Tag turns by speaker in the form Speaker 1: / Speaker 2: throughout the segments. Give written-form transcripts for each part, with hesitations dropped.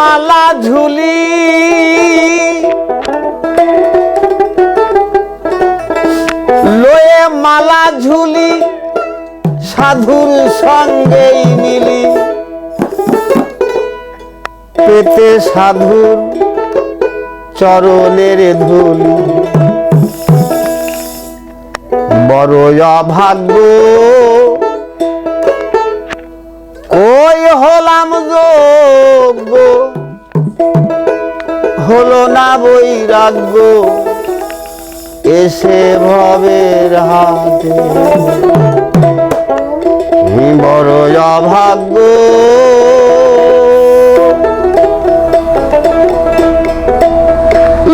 Speaker 1: মালা ঝুলি লয়ে মালা ঝুলি সাধুর সঙ্গেই মিলি পেতে সাধুর চরণের ধুলি বড় অভাগ্য ওই হলাম যোগ্য হলো না বৈরাগ্য এসে ভবের হাতে বড় অভাগ্য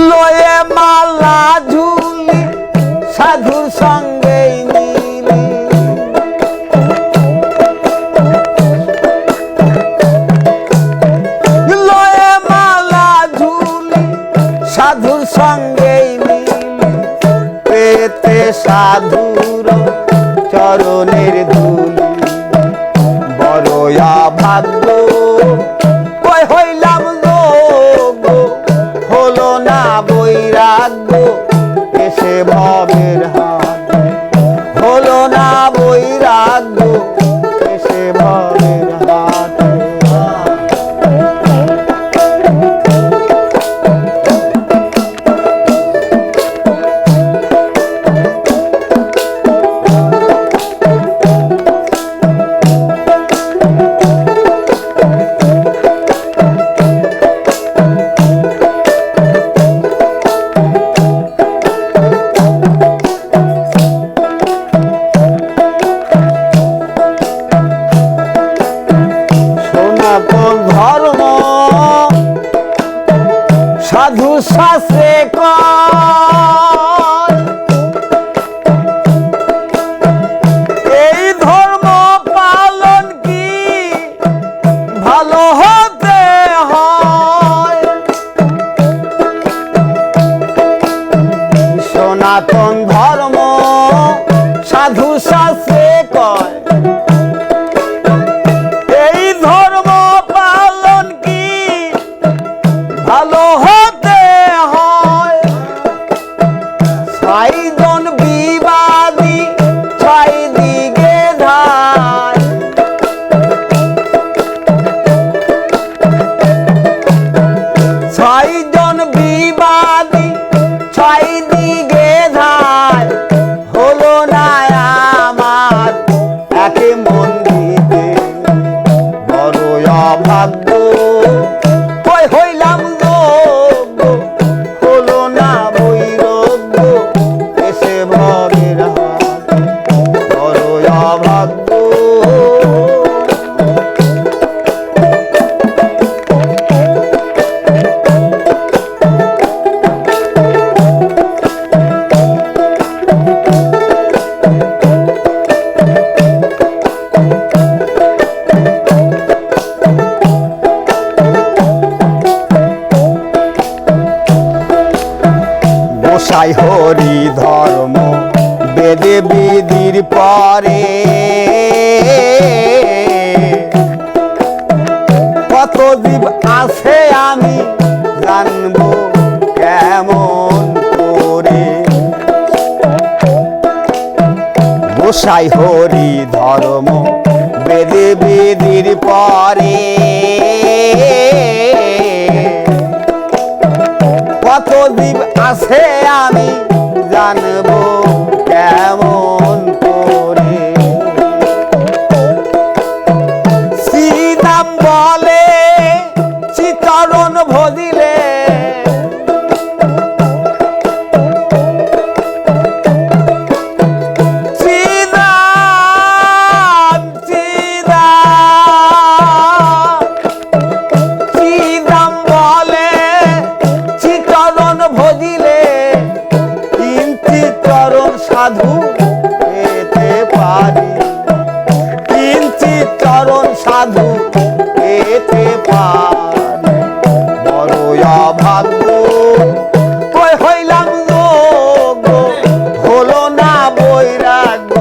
Speaker 1: লয়ে মালা ঝুলি সাধুর সঙ্গে মিলি লয়ে মালা ঝুলি সাধুর সঙ্গে মিলি পেতে সাধুর চরণের ধুলি বড় ভাগ্য কই হইলাম যোগ্য হলো না বৈরাগ্য এসে ভবের হাতে হলো না বৈরাগ্য এসে ভবের হাতে ধর্ম সাধু শাস্ত্রে এই ধর্ম পালন কি ভালো হতে হয় সনাতন ধর্ম সাধু শাস্ত্রে কয় ভালো হতে হয় সাইজন বিবাদী ছয় দিকে ধায় ছয়জন বিবাদী ছয় দিকে ধায় হলো না আমার একে মন দিতে বড় অভাগ্য হইলাম যোগ্য হলো না বৈরাগ্য এসে ভবের হাতে বড় অভাগ্য গোসাই হরি ধর্ম বেদে বিধির পরে কত জীব আছে আমি জানবো কেমন করে গোসাই হরি ধর্ম বেদে বিধির পরে কত জীব আছে আমি জানবো কেমন করে শ্রীরাম বলে চিতরণ ভজিলে সাধু পেতে পারি কিঞ্চিৎ চরণ সাধু পেতে পারি বড় অভাগ্য কই হইলাম যোগ্য হলো না বৈরাগ্য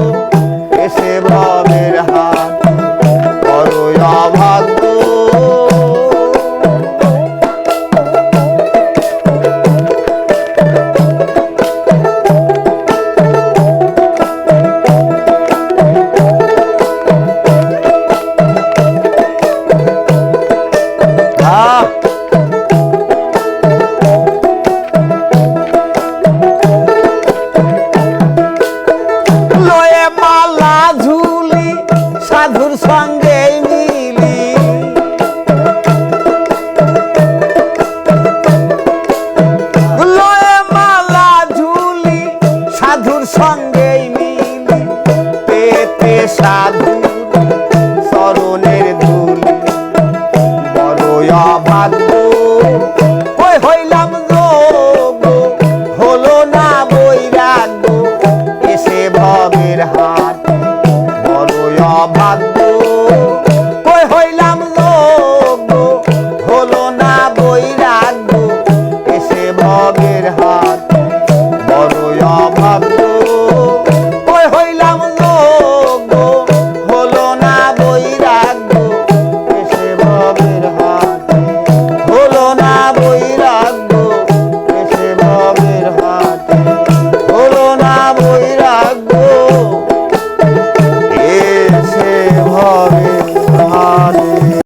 Speaker 1: এসে ভবের হাতে বড় অভাগ্য